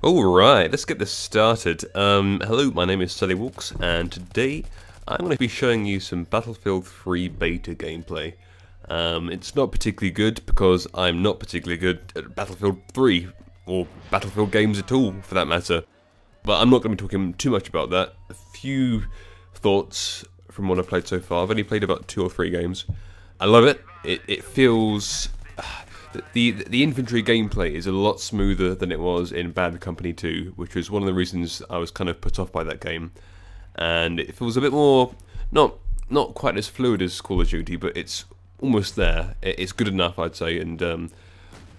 Alright, let's get this started. Hello, my name is Sully Walks, and today I'm going to be showing you some Battlefield 3 beta gameplay. It's not particularly good because I'm not particularly good at Battlefield 3, or Battlefield games at all, for that matter. But I'm not going to be talking too much about that. A few thoughts from what I've played so far. I've only played about 2 or 3 games. I love it. It feels... The infantry gameplay is a lot smoother than it was in Bad Company 2, which was one of the reasons I was kind of put off by that game. And it feels a bit more, not quite as fluid as Call of Duty, but it's almost there. It's good enough, I'd say. And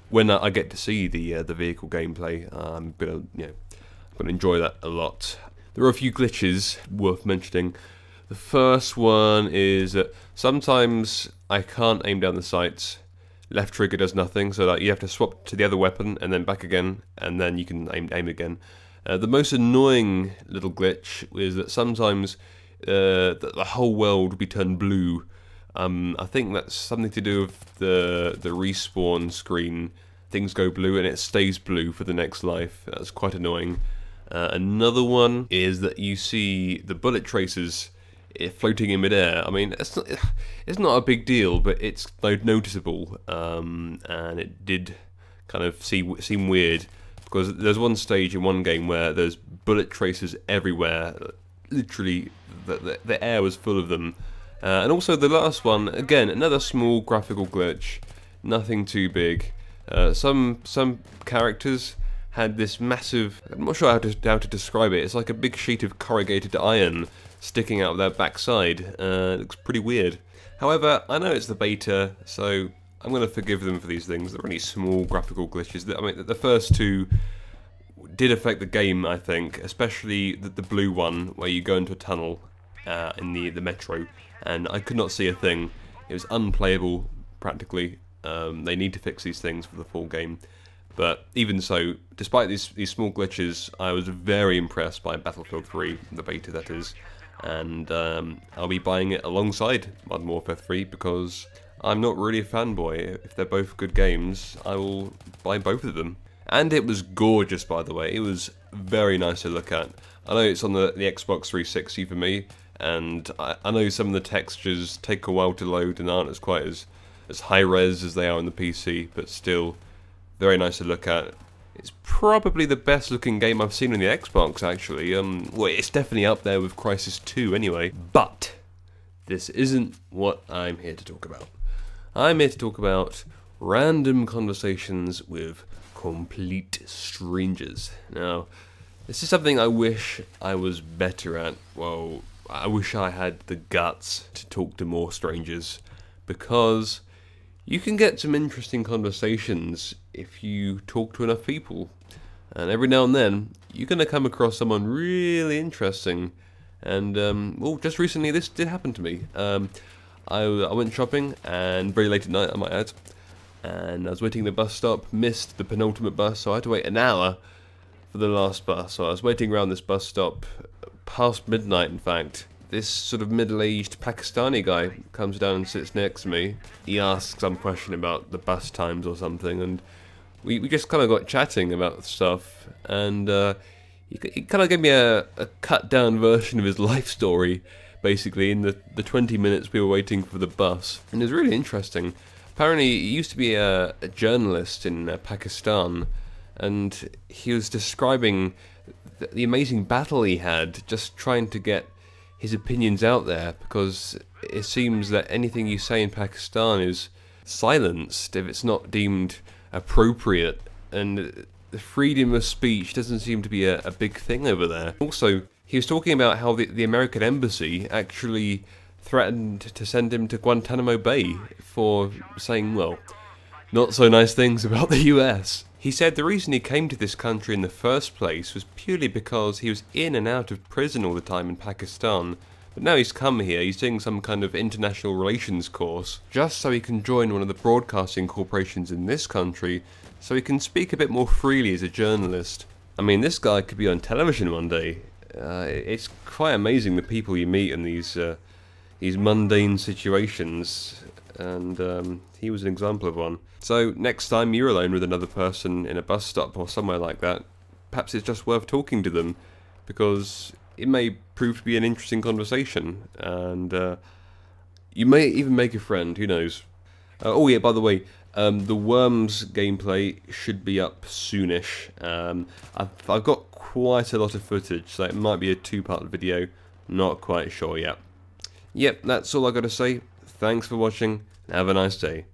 when I get to see the vehicle gameplay, I'm gonna enjoy that a lot. There are a few glitches worth mentioning. The first one is that sometimes I can't aim down the sights. Left trigger does nothing, so that you have to swap to the other weapon and then back again, and then you can aim again. The most annoying little glitch is that sometimes the whole world will be turned blue. I think that's something to do with the respawn screen. Things go blue and it stays blue for the next life. That's quite annoying. Another one is that you see the bullet tracers floating in midair. I mean, it's not a big deal, but it's noticeable, and it did kind of seem weird because there's one stage in one game where there's bullet tracers everywhere. Literally, the air was full of them. And also the last one, again, another small graphical glitch, nothing too big. Some characters had this massive, I'm not sure how to describe it. It's like a big sheet of corrugated iron sticking out of their backside. It looks pretty weird. However, I know it's the beta, so I'm going to forgive them for these things. They're only small graphical glitches. I mean, the first two did affect the game, I think, especially the blue one where you go into a tunnel in the metro, and I could not see a thing. It was unplayable practically. They need to fix these things for the full game. But even so, despite these small glitches, I was very impressed by Battlefield 3, the beta that is. And I'll be buying it alongside Modern Warfare 3 because I'm not really a fanboy. If they're both good games, I will buy both of them. And it was gorgeous, by the way. It was very nice to look at. I know it's on the Xbox 360 for me, and I know some of the textures take a while to load and aren't quite as high res as they are on the PC, but still very nice to look at. It's probably the best looking game I've seen on the Xbox, actually. Well, it's definitely up there with Crysis 2 anyway. But this isn't what I'm here to talk about. I'm here to talk about random conversations with complete strangers. Now, this is something I wish I was better at. Well, I wish I had the guts to talk to more strangers, because you can get some interesting conversations if you talk to enough people. And every now and then, you're going to come across someone really interesting. And, well, just recently this did happen to me. I went shopping, and very late at night, I might add. And I was waiting at the bus stop, missed the penultimate bus, so I had to wait an hour for the last bus. So I was waiting around this bus stop, past midnight in fact. This sort of middle-aged Pakistani guy comes down and sits next to me. He asks some question about the bus times or something, and we just kind of got chatting about stuff, and he kind of gave me a cut-down version of his life story, basically, in the 20 minutes we were waiting for the bus. And it was really interesting. Apparently, he used to be a journalist in Pakistan, and he was describing the amazing battle he had just trying to get his opinions out there, because it seems that anything you say in Pakistan is silenced if it's not deemed appropriate, and the freedom of speech doesn't seem to be a big thing over there. Also, he was talking about how the American embassy actually threatened to send him to Guantanamo Bay for saying, well, not so nice things about the US. He said the reason he came to this country in the first place was purely because he was in and out of prison all the time in Pakistan. But now he's come here, he's doing some kind of international relations course, just so he can join one of the broadcasting corporations in this country, so he can speak a bit more freely as a journalist. I mean, this guy could be on television one day. It's quite amazing the people you meet in these mundane situations, and he was an example of one. So next time you're alone with another person in a bus stop or somewhere like that, perhaps it's just worth talking to them, because it may prove to be an interesting conversation, and you may even make a friend, who knows. Oh yeah, by the way, the Worms gameplay should be up soonish. I've got quite a lot of footage, so it might be a two-part video, not quite sure yet. Yep, that's all I got to say. Thanks for watching, and have a nice day.